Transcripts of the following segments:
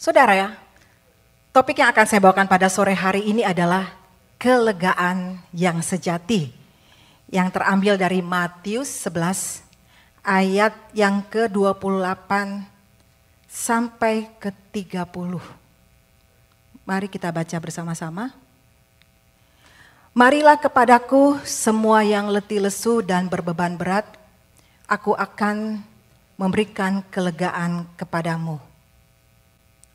Saudara ya, topik yang akan saya bawakan pada sore hari ini adalah kelegaan yang sejati. Yang terambil dari Matius 11 ayat yang ke-28 sampai ke-30. Mari kita baca bersama-sama. Marilah kepadaku semua yang letih lesu dan berbeban berat, aku akan memberikan kelegaan kepadamu.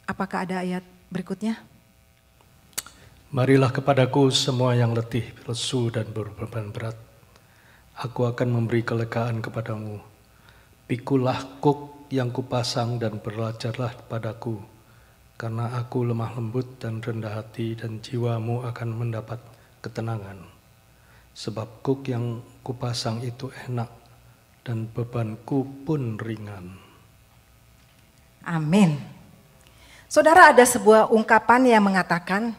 Apakah ada ayat berikutnya? Marilah kepadaku semua yang letih, lesu dan berbeban berat, aku akan memberi kelegaan kepadamu. Pikulah kuk yang kupasang dan belajarlah padaku, karena aku lemah lembut dan rendah hati, dan jiwamu akan mendapat ketenangan. Sebab kuk yang kupasang itu enak, dan bebanku pun ringan. Amin. Saudara, ada sebuah ungkapan yang mengatakan,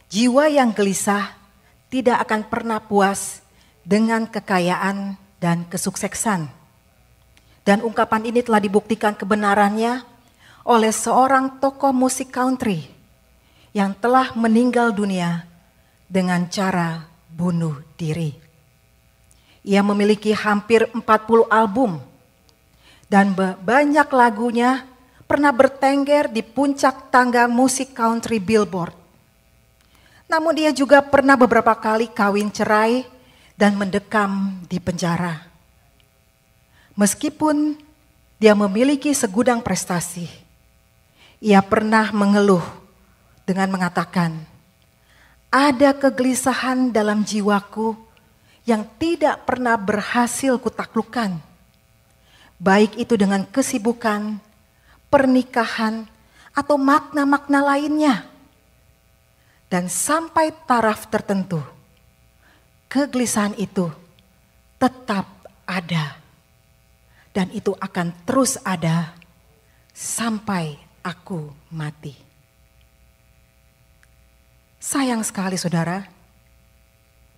jiwa yang gelisah tidak akan pernah puas dengan kekayaan dan kesuksesan. Dan ungkapan ini telah dibuktikan kebenarannya oleh seorang tokoh musik country yang telah meninggal dunia dengan cara bunuh diri. Ia memiliki hampir 40 album dan banyak lagunya pernah bertengger di puncak tangga musik country Billboard. Namun dia juga pernah beberapa kali kawin cerai dan mendekam di penjara. Meskipun dia memiliki segudang prestasi, ia pernah mengeluh dengan mengatakan, ada kegelisahan dalam jiwaku yang tidak pernah berhasil kutaklukkan. Baik itu dengan kesibukan, pernikahan, atau makna-makna lainnya. Dan sampai taraf tertentu, kegelisahan itu tetap ada. Dan itu akan terus ada sampai aku mati. Sayang sekali saudara,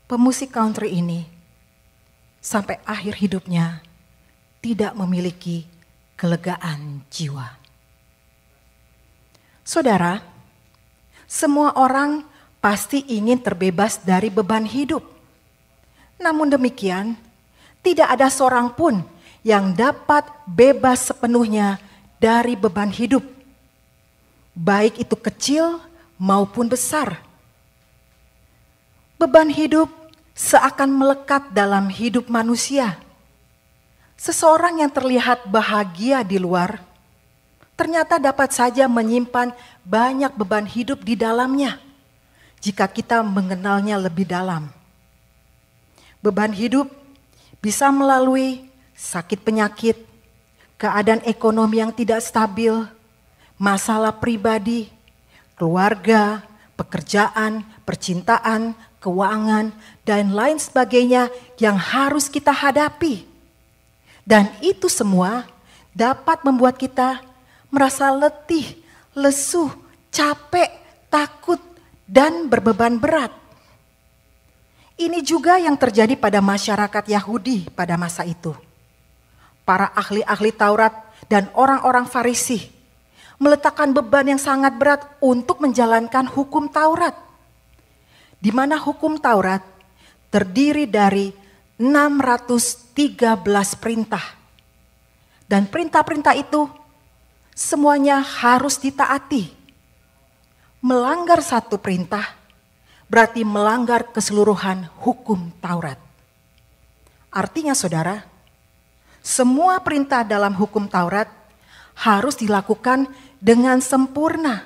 pemusik country ini sampai akhir hidupnya tidak memiliki kelegaan jiwa. Saudara, semua orang pasti ingin terbebas dari beban hidup. Namun demikian, tidak ada seorang pun yang dapat bebas sepenuhnya dari beban hidup, baik itu kecil maupun besar. Beban hidup seakan melekat dalam hidup manusia. Seseorang yang terlihat bahagia di luar, ternyata dapat saja menyimpan banyak beban hidup di dalamnya jika kita mengenalnya lebih dalam. Beban hidup bisa melalui sakit penyakit, keadaan ekonomi yang tidak stabil, masalah pribadi, keluarga, pekerjaan, percintaan, keuangan, dan lain sebagainya yang harus kita hadapi. Dan itu semua dapat membuat kita merasa letih, lesu, capek, takut, dan berbeban berat. Ini juga yang terjadi pada masyarakat Yahudi pada masa itu. Para ahli-ahli Taurat dan orang-orang Farisi meletakkan beban yang sangat berat untuk menjalankan hukum Taurat. Di mana hukum Taurat terdiri dari 613 perintah. Dan perintah-perintah itu semuanya harus ditaati. Melanggar satu perintah berarti melanggar keseluruhan hukum Taurat. Artinya saudara, semua perintah dalam hukum Taurat harus dilakukan dengan sempurna.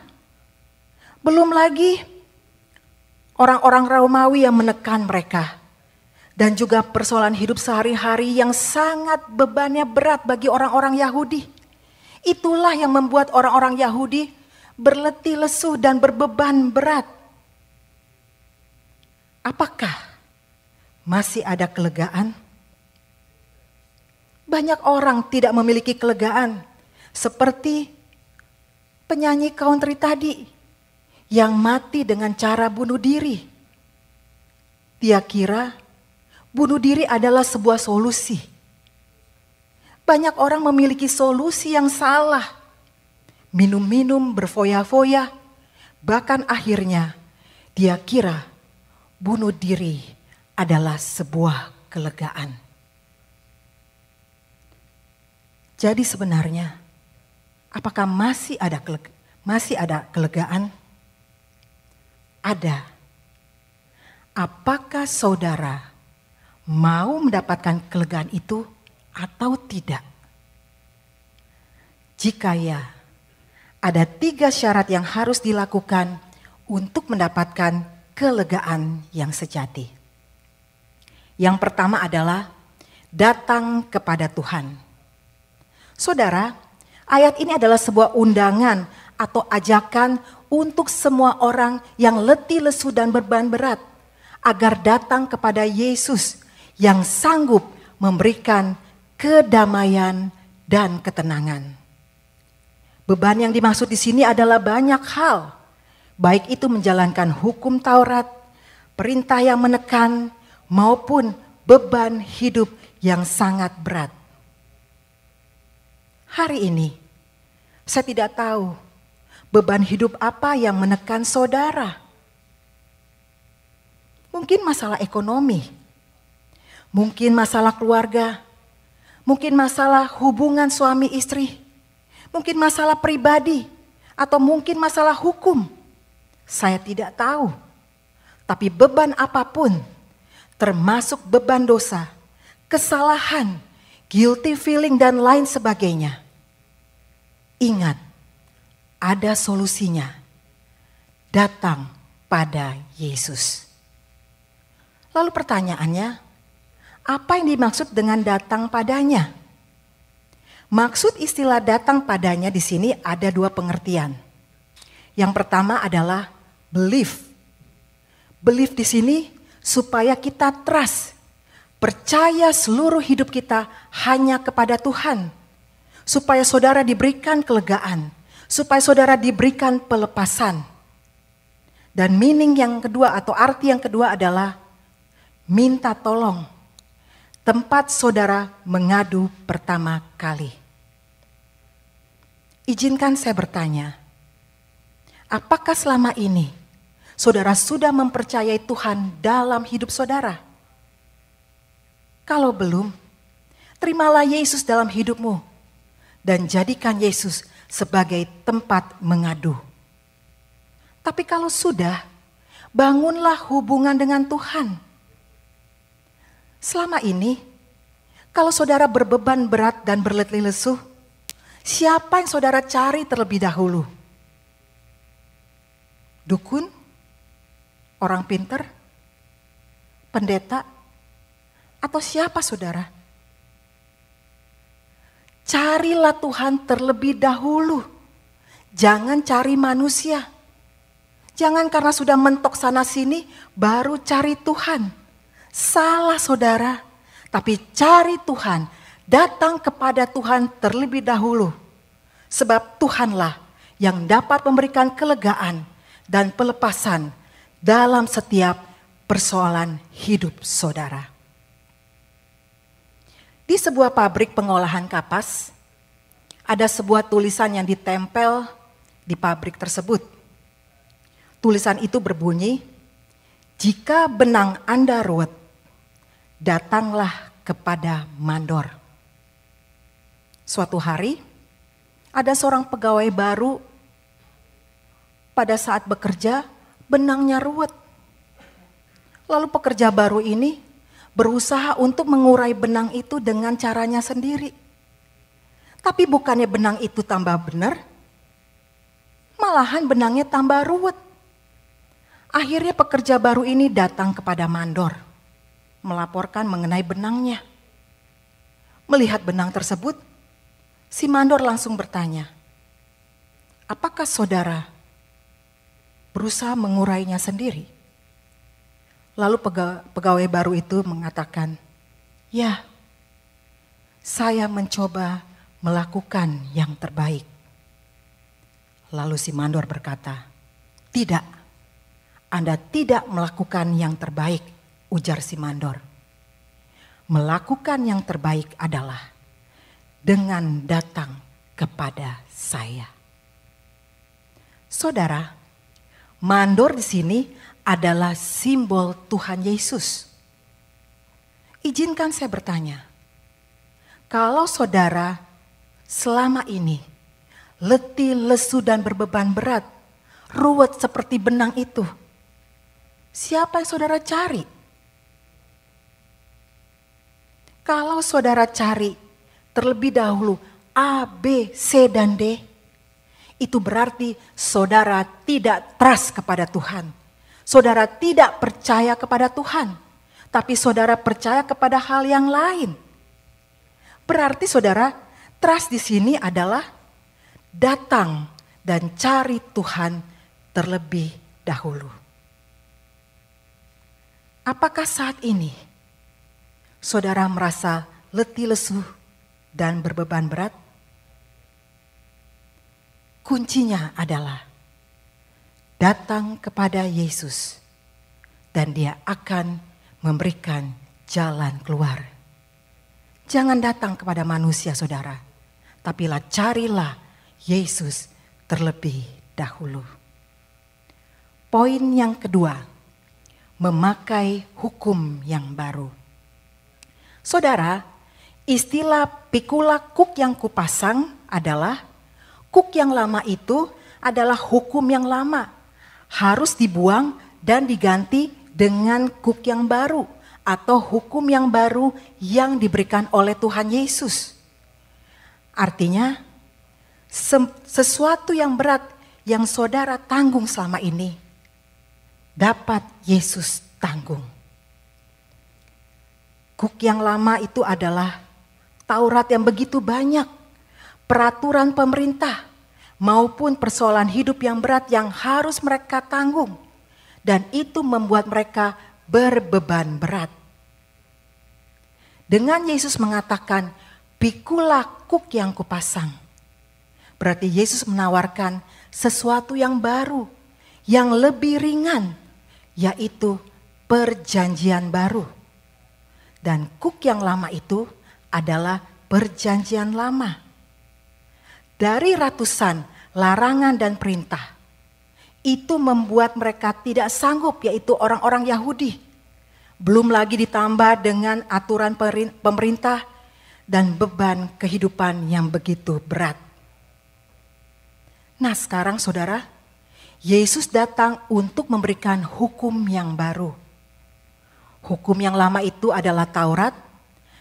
Belum lagi orang-orang Romawi yang menekan mereka. Dan juga persoalan hidup sehari-hari yang sangat bebannya berat bagi orang-orang Yahudi. Itulah yang membuat orang-orang Yahudi berletih lesu dan berbeban berat. Apakah masih ada kelegaan? Banyak orang tidak memiliki kelegaan. Seperti penyanyi country tadi yang mati dengan cara bunuh diri. Dia kira bunuh diri adalah sebuah solusi. Banyak orang memiliki solusi yang salah. minum-minum berfoya-foya, bahkan akhirnya dia kira bunuh diri adalah sebuah kelegaan. Jadi sebenarnya, apakah masih ada kelegaan? Ada. Apakah saudara mau mendapatkan kelegaan itu atau tidak? Jika ya, ada 3 syarat yang harus dilakukan untuk mendapatkan kelegaan yang sejati. Yang pertama adalah datang kepada Tuhan. Saudara, ayat ini adalah sebuah undangan atau ajakan untuk semua orang yang letih, lesu, dan beban berat agar datang kepada Yesus yang sanggup memberikan kedamaian dan ketenangan. Beban yang dimaksud di sini adalah banyak hal, baik itu menjalankan hukum Taurat, perintah yang menekan, maupun beban hidup yang sangat berat. Hari ini, saya tidak tahu beban hidup apa yang menekan saudara. Mungkin masalah ekonomi, mungkin masalah keluarga, mungkin masalah hubungan suami istri, mungkin masalah pribadi, atau mungkin masalah hukum. Saya tidak tahu, tapi beban apapun, termasuk beban dosa, kesalahan, guilty feeling, dan lain sebagainya. Ingat, ada solusinya. Datang pada Yesus. Lalu pertanyaannya, apa yang dimaksud dengan datang padanya? Maksud istilah datang padanya di sini ada 2 pengertian. Yang pertama adalah belief. Belief di sini supaya kita trust, percaya seluruh hidup kita hanya kepada Tuhan. Supaya saudara diberikan kelegaan, supaya saudara diberikan pelepasan. Dan meaning yang kedua atau arti yang kedua adalah minta tolong. Tempat saudara mengadu pertama kali. Izinkan saya bertanya, apakah selama ini saudara sudah mempercayai Tuhan dalam hidup saudara? Kalau belum, terimalah Yesus dalam hidupmu dan jadikan Yesus sebagai tempat mengadu. Tapi kalau sudah, bangunlah hubungan dengan Tuhan. Selama ini, kalau saudara berbeban berat dan berletih lesu, siapa yang saudara cari terlebih dahulu? Dukun? Orang pinter? Pendeta? Atau siapa saudara? Carilah Tuhan terlebih dahulu. Jangan cari manusia. Jangan karena sudah mentok sana sini baru cari Tuhan. Salah saudara, tapi cari Tuhan, datang kepada Tuhan terlebih dahulu. Sebab Tuhanlah yang dapat memberikan kelegaan dan pelepasan dalam setiap persoalan hidup saudara. Di sebuah pabrik pengolahan kapas, ada sebuah tulisan yang ditempel di pabrik tersebut. Tulisan itu berbunyi, jika benang Anda ruwet, datanglah kepada mandor. Suatu hari, ada seorang pegawai baru pada saat bekerja, benangnya ruwet. Lalu pekerja baru ini berusaha untuk mengurai benang itu dengan caranya sendiri. Tapi bukannya benang itu tambah benar, malahan benangnya tambah ruwet. Akhirnya pekerja baru ini datang kepada mandor, melaporkan mengenai benangnya. Melihat benang tersebut, si mandor langsung bertanya, apakah saudara berusaha mengurainya sendiri? Lalu pegawai baru itu mengatakan, ya, saya mencoba melakukan yang terbaik. Lalu si mandor berkata, tidak, Anda tidak melakukan yang terbaik, ujar si mandor. Melakukan yang terbaik adalah dengan datang kepada saya. Saudara, mandor di sini adalah simbol Tuhan Yesus. Izinkan saya bertanya, kalau saudara selama ini letih, lesu, dan berbeban berat, ruwet seperti benang itu, siapa yang saudara cari? Kalau saudara cari terlebih dahulu A, B, C, dan D, itu berarti saudara tidak trust kepada Tuhan. Saudara tidak percaya kepada Tuhan, tapi saudara percaya kepada hal yang lain. Berarti saudara, trust di sini adalah datang dan cari Tuhan terlebih dahulu. Apakah saat ini saudara merasa letih lesu dan berbeban berat? Kuncinya adalah datang kepada Yesus dan Dia akan memberikan jalan keluar. Jangan datang kepada manusia saudara, tapi carilah Yesus terlebih dahulu. Poin yang kedua, memakai hukum yang baru. Saudara, istilah pikula kuk yang kupasang adalah kuk yang lama itu adalah hukum yang lama, harus dibuang dan diganti dengan kuk yang baru atau hukum yang baru yang diberikan oleh Tuhan Yesus. Artinya, sesuatu yang berat yang saudara tanggung selama ini dapat Yesus tanggung. Kuk yang lama itu adalah Taurat yang begitu banyak, peraturan pemerintah maupun persoalan hidup yang berat yang harus mereka tanggung, dan itu membuat mereka berbeban berat. Dengan Yesus mengatakan, pikulah kuk yang kupasang, berarti Yesus menawarkan sesuatu yang baru, yang lebih ringan, yaitu perjanjian baru. Dan kuk yang lama itu adalah perjanjian lama. Dari ratusan larangan dan perintah, itu membuat mereka tidak sanggup, yaitu orang-orang Yahudi. Belum lagi ditambah dengan aturan pemerintah dan beban kehidupan yang begitu berat. Nah sekarang saudara, Yesus datang untuk memberikan hukum yang baru. Hukum yang lama itu adalah Taurat,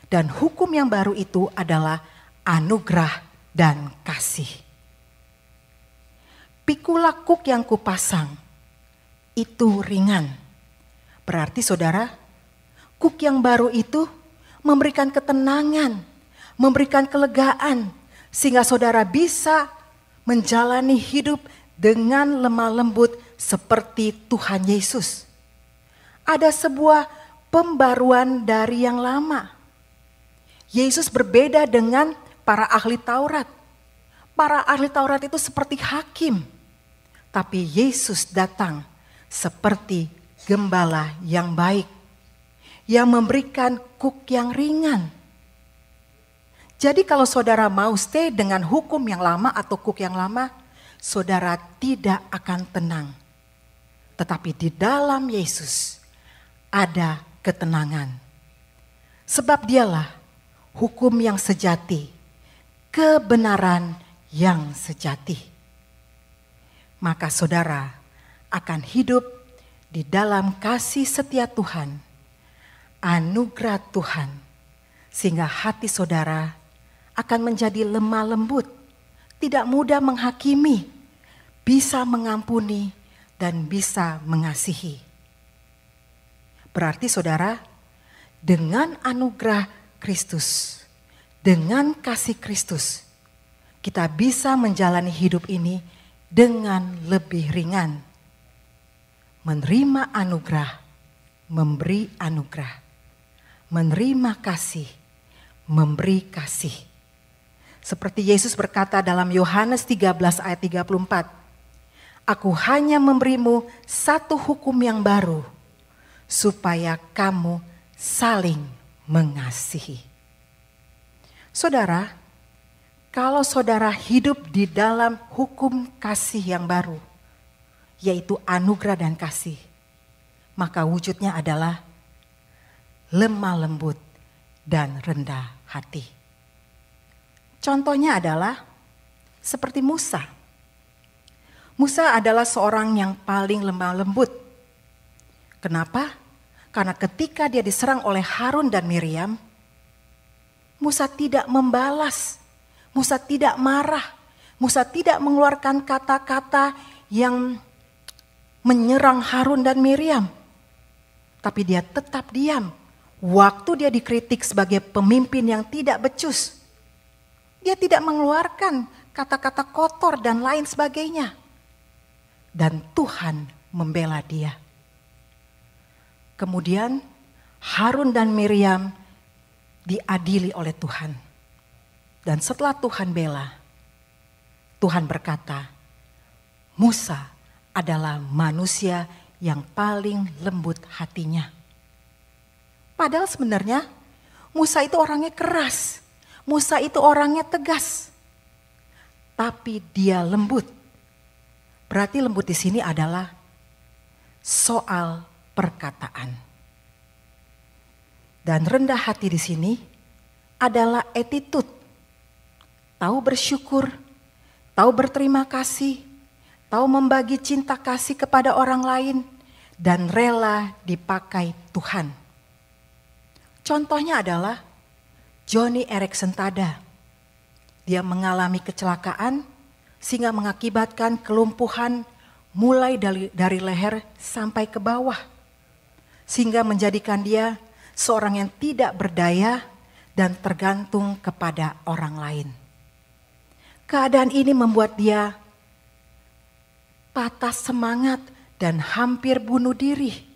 dan hukum yang baru itu adalah anugerah dan kasih. Pikula kuk yang kupasang itu ringan. Berarti saudara, kuk yang baru itu memberikan ketenangan, memberikan kelegaan, sehingga saudara bisa menjalani hidup dengan lemah lembut seperti Tuhan Yesus. Ada sebuah pembaruan dari yang lama. Yesus berbeda dengan para ahli Taurat. Para ahli Taurat itu seperti hakim, tapi Yesus datang seperti gembala yang baik, yang memberikan kuk yang ringan. Jadi kalau saudara mau stay dengan hukum yang lama atau kuk yang lama, saudara tidak akan tenang. Tetapi di dalam Yesus ada ketenangan. Sebab dialah hukum yang sejati, kebenaran yang sejati. Maka saudara akan hidup di dalam kasih setia Tuhan, anugerah Tuhan, sehingga hati saudara akan menjadi lemah lembut, tidak mudah menghakimi, bisa mengampuni dan bisa mengasihi. Berarti saudara, dengan anugerah Kristus, dengan kasih Kristus, kita bisa menjalani hidup ini dengan lebih ringan. Menerima anugerah, memberi anugerah. Menerima kasih, memberi kasih. Seperti Yesus berkata dalam Yohanes 13 ayat 34, Aku hanya memberimu satu hukum yang baru, supaya kamu saling mengasihi. Saudara, kalau saudara hidup di dalam hukum kasih yang baru, yaitu anugerah dan kasih, maka wujudnya adalah lemah lembut dan rendah hati. Contohnya adalah seperti Musa. Musa adalah seorang yang paling lemah lembut. Kenapa? Karena ketika dia diserang oleh Harun dan Miriam, Musa tidak membalas, Musa tidak marah, Musa tidak mengeluarkan kata-kata yang menyerang Harun dan Miriam. Tapi dia tetap diam. Waktu dia dikritik sebagai pemimpin yang tidak becus, dia tidak mengeluarkan kata-kata kotor dan lain sebagainya. Dan Tuhan membela dia. Kemudian Harun dan Miriam diadili oleh Tuhan. Dan setelah Tuhan bela, Tuhan berkata, Musa adalah manusia yang paling lembut hatinya. Padahal sebenarnya Musa itu orangnya keras. Musa itu orangnya tegas. Tapi dia lembut. Berarti lembut di sini adalah soal perkataan. Dan rendah hati di sini adalah attitude. Tahu bersyukur, tahu berterima kasih, tahu membagi cinta kasih kepada orang lain, dan rela dipakai Tuhan. Contohnya adalah Joni Eareckson Tada. Dia mengalami kecelakaan sehingga mengakibatkan kelumpuhan mulai dari leher sampai ke bawah. Sehingga menjadikan dia seorang yang tidak berdaya dan tergantung kepada orang lain. Keadaan ini membuat dia patah semangat dan hampir bunuh diri.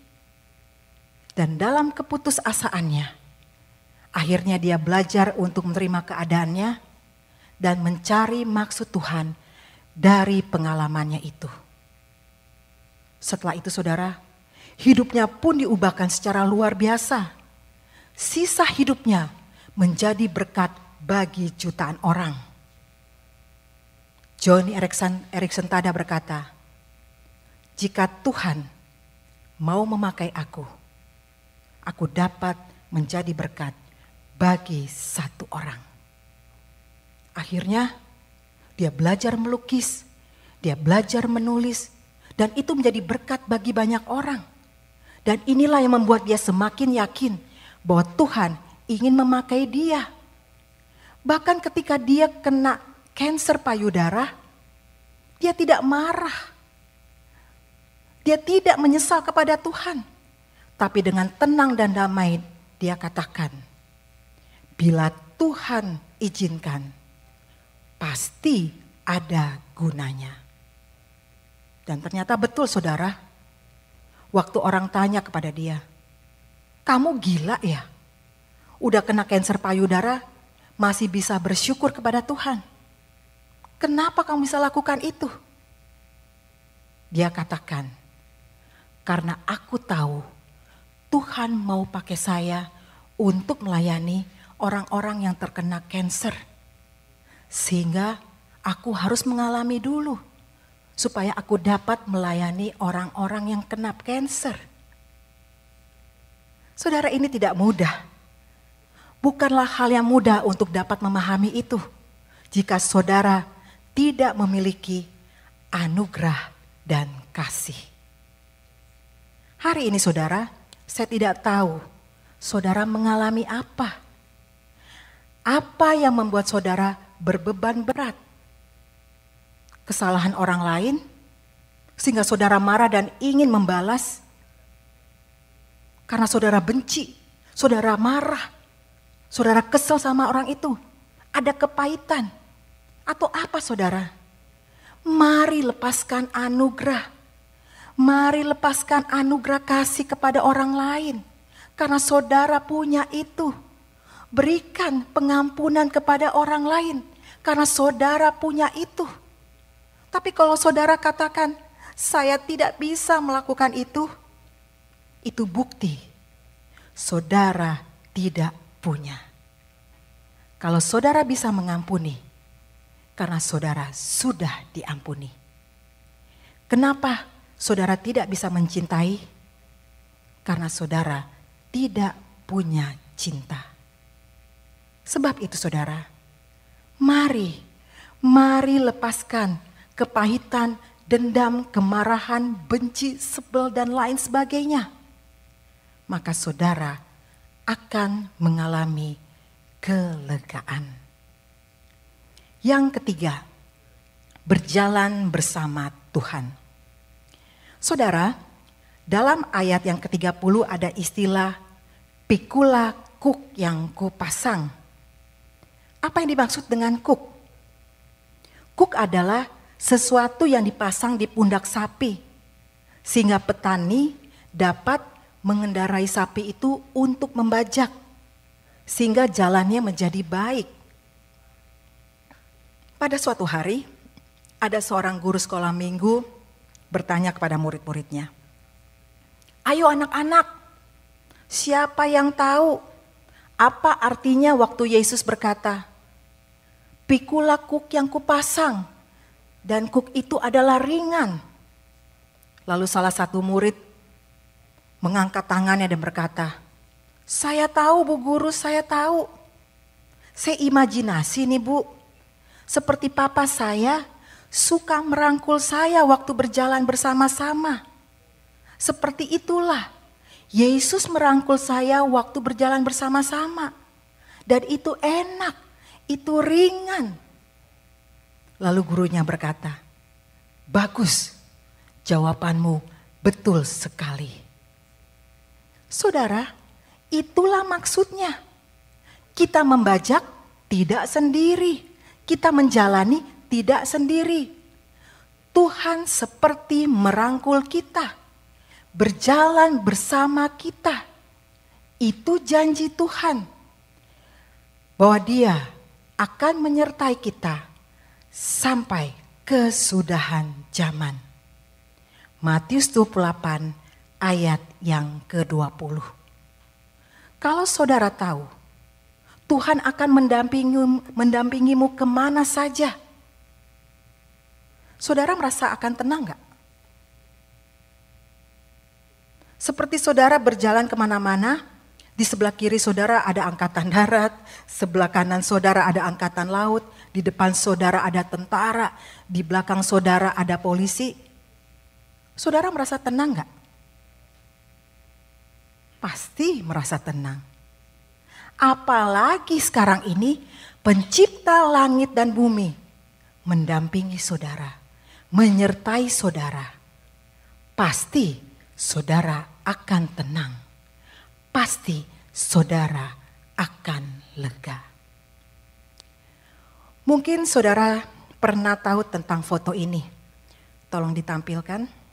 Dan dalam keputusasaannya, akhirnya dia belajar untuk menerima keadaannya dan mencari maksud Tuhan dari pengalamannya itu. Setelah itu saudara, hidupnya pun diubahkan secara luar biasa. Sisa hidupnya menjadi berkat bagi jutaan orang. Joni Eareckson Tada berkata, jika Tuhan mau memakai aku dapat menjadi berkat bagi satu orang. Akhirnya dia belajar melukis, dia belajar menulis, dan itu menjadi berkat bagi banyak orang. Dan inilah yang membuat dia semakin yakin bahwa Tuhan ingin memakai dia. Bahkan ketika dia kena kanker payudara, dia tidak marah. Dia tidak menyesal kepada Tuhan. Tapi dengan tenang dan damai dia katakan, bila Tuhan izinkan, pasti ada gunanya. Dan ternyata betul saudara, waktu orang tanya kepada dia, kamu gila ya? Udah kena kanker payudara, masih bisa bersyukur kepada Tuhan. Kenapa kamu bisa lakukan itu? Dia katakan, karena aku tahu Tuhan mau pakai saya untuk melayani orang-orang yang terkena kanker. Sehingga aku harus mengalami dulu supaya aku dapat melayani orang-orang yang kena kanker. Saudara, ini tidak mudah. Bukanlah hal yang mudah untuk dapat memahami itu jika saudara tidak memiliki anugerah dan kasih. Hari ini saudara, saya tidak tahu saudara mengalami apa. Apa yang membuat saudara berbeban berat? Kesalahan orang lain sehingga saudara marah dan ingin membalas? Karena saudara benci, saudara marah, saudara kesel sama orang itu, ada kepahitan. Atau apa saudara? Mari lepaskan anugerah. Mari lepaskan anugerah kasih kepada orang lain. Karena saudara punya itu. Berikan pengampunan kepada orang lain. Karena saudara punya itu. Tapi kalau saudara katakan, saya tidak bisa melakukan itu bukti saudara tidak punya. Kalau saudara bisa mengampuni, karena saudara sudah diampuni. Kenapa saudara tidak bisa mencintai karena saudara tidak punya cinta. Sebab itu saudara, mari lepaskan kepahitan, dendam, kemarahan, benci, sebel, dan lain sebagainya. Maka saudara akan mengalami kelegaan. Yang ketiga, berjalan bersama Tuhan. Saudara, dalam ayat yang ke-30 ada istilah pikula kuk yang kupasang. Apa yang dimaksud dengan kuk? Kuk adalah sesuatu yang dipasang di pundak sapi, sehingga petani dapat mengendarai sapi itu untuk membajak, sehingga jalannya menjadi baik. Pada suatu hari, ada seorang guru sekolah minggu bertanya kepada murid-muridnya, "Ayo anak-anak, siapa yang tahu apa artinya waktu Yesus berkata, 'Pikulah kuk yang kupasang, dan kuk itu adalah ringan'?" Lalu salah satu murid mengangkat tangannya dan berkata, "Saya tahu Bu Guru, saya tahu. Saya imajinasi nih Bu, seperti papa saya suka merangkul saya waktu berjalan bersama-sama. Seperti itulah Yesus merangkul saya waktu berjalan bersama-sama. Dan itu enak, itu ringan." Lalu gurunya berkata, "Bagus, jawabanmu betul sekali." Saudara, itulah maksudnya. Kita membajak tidak sendiri, kita menjalani tidak sendiri. Tuhan seperti merangkul kita, berjalan bersama kita. Itu janji Tuhan, bahwa Dia akan menyertai kita sampai kesudahan zaman. Matius 28 ayat yang ke-20. Kalau saudara tahu, Tuhan akan mendampingimu kemana saja, saudara merasa akan tenang gak? Seperti saudara berjalan kemana-mana, di sebelah kiri saudara ada angkatan darat, sebelah kanan saudara ada angkatan laut, di depan saudara ada tentara, di belakang saudara ada polisi. Saudara merasa tenang gak? Pasti merasa tenang. Apalagi sekarang ini pencipta langit dan bumi mendampingi saudara, menyertai saudara. Pasti saudara akan tenang. Pasti saudara akan lega. Mungkin saudara pernah tahu tentang foto ini. Tolong ditampilkan.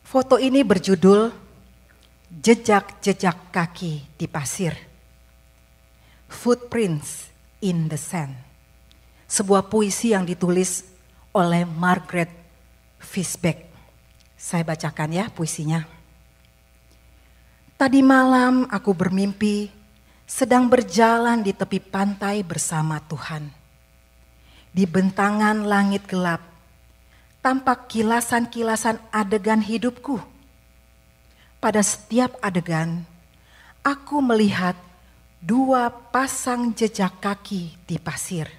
Foto ini berjudul "Jejak-jejak kaki di pasir", Footprints in the Sand. Sebuah puisi yang ditulis oleh Margaret Fishback. Saya bacakan ya puisinya. "Tadi malam aku bermimpi sedang berjalan di tepi pantai bersama Tuhan. Di bentangan langit gelap tampak kilasan-kilasan adegan hidupku. Pada setiap adegan aku melihat 2 pasang jejak kaki di pasir.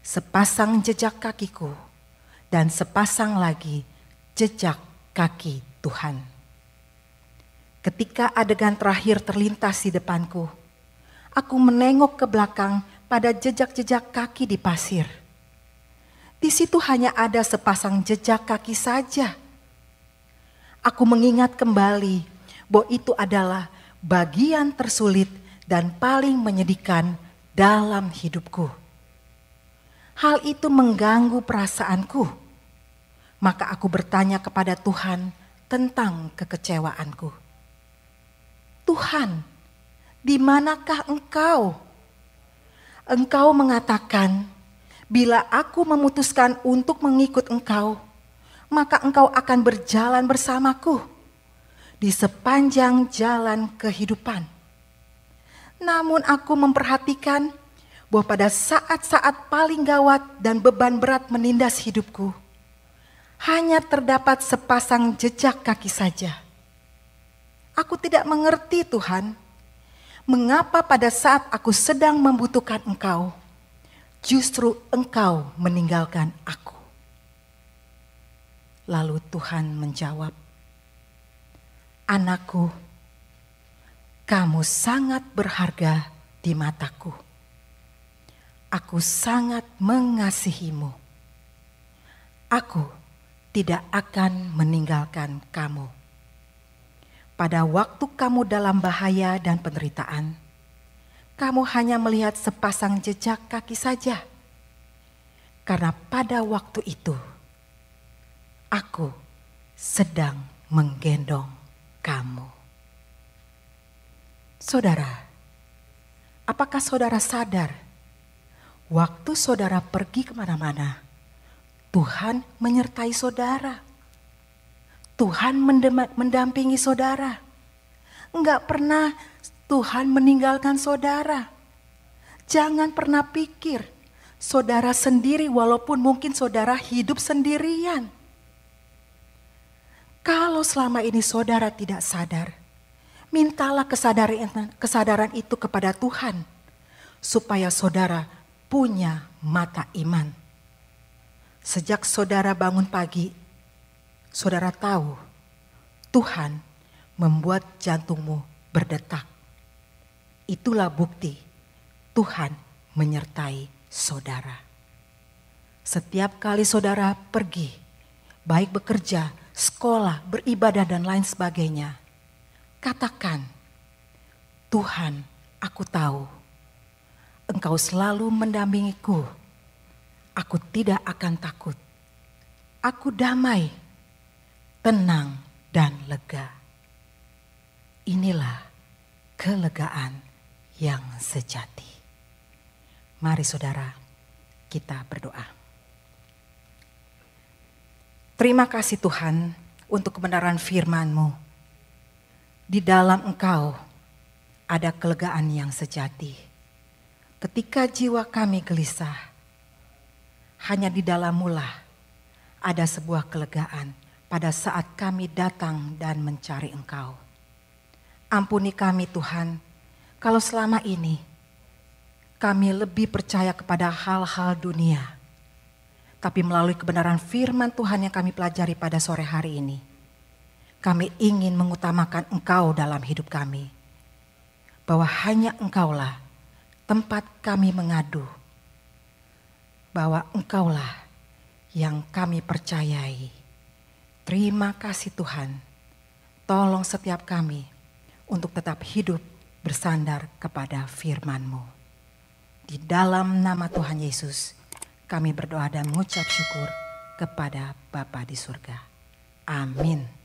Sepasang jejak kakiku dan sepasang lagi jejak kaki Tuhan. Ketika adegan terakhir terlintas di depanku, aku menengok ke belakang pada jejak-jejak kaki di pasir. Di situ hanya ada sepasang jejak kaki saja. Aku mengingat kembali bahwa itu adalah bagian tersulit dan paling menyedihkan dalam hidupku. Hal itu mengganggu perasaanku. Maka aku bertanya kepada Tuhan tentang kekecewaanku. Tuhan, di manakah Engkau? Engkau mengatakan, bila aku memutuskan untuk mengikut Engkau, maka Engkau akan berjalan bersamaku di sepanjang jalan kehidupan. Namun aku memperhatikan bahwa pada saat-saat paling gawat dan beban berat menindas hidupku, hanya terdapat sepasang jejak kaki saja. Aku tidak mengerti, Tuhan, mengapa pada saat aku sedang membutuhkan Engkau, justru Engkau meninggalkan aku. Lalu Tuhan menjawab, "Anakku, kamu sangat berharga di mataku. Aku sangat mengasihimu. Aku tidak akan meninggalkan kamu. Pada waktu kamu dalam bahaya dan penderitaan, kamu hanya melihat sepasang jejak kaki saja. Karena pada waktu itu, aku sedang menggendong kamu." Saudara, apakah saudara sadar, waktu saudara pergi kemana-mana, Tuhan menyertai saudara. Tuhan mendampingi saudara. Enggak pernah Tuhan meninggalkan saudara. Jangan pernah pikir saudara sendiri walaupun mungkin saudara hidup sendirian. Kalau selama ini saudara tidak sadar, mintalah kesadaran itu kepada Tuhan supaya saudara punya mata iman. Sejak saudara bangun pagi, saudara tahu Tuhan membuat jantungmu berdetak. Itulah bukti Tuhan menyertai saudara. Setiap kali saudara pergi, baik bekerja, sekolah, beribadah dan lain sebagainya, katakan, "Tuhan, aku tahu Engkau selalu mendampingiku. Aku tidak akan takut. Aku damai, tenang dan lega." Inilah kelegaan yang sejati. Mari saudara, kita berdoa. Terima kasih Tuhan untuk kebenaran firman-Mu. Di dalam Engkau ada kelegaan yang sejati. Ketika jiwa kami gelisah, hanya di dalam-Mu-lah ada sebuah kelegaan pada saat kami datang dan mencari Engkau. Ampuni kami Tuhan, kalau selama ini kami lebih percaya kepada hal-hal dunia. Tapi melalui kebenaran firman Tuhan yang kami pelajari pada sore hari ini, kami ingin mengutamakan Engkau dalam hidup kami. Bahwa hanya Engkaulah tempat kami mengadu. Bahwa Engkaulah yang kami percayai. Terima kasih Tuhan. Tolong setiap kami untuk tetap hidup bersandar kepada firman-Mu. Di dalam nama Tuhan Yesus, kami berdoa dan mengucap syukur kepada Bapa di surga. Amin.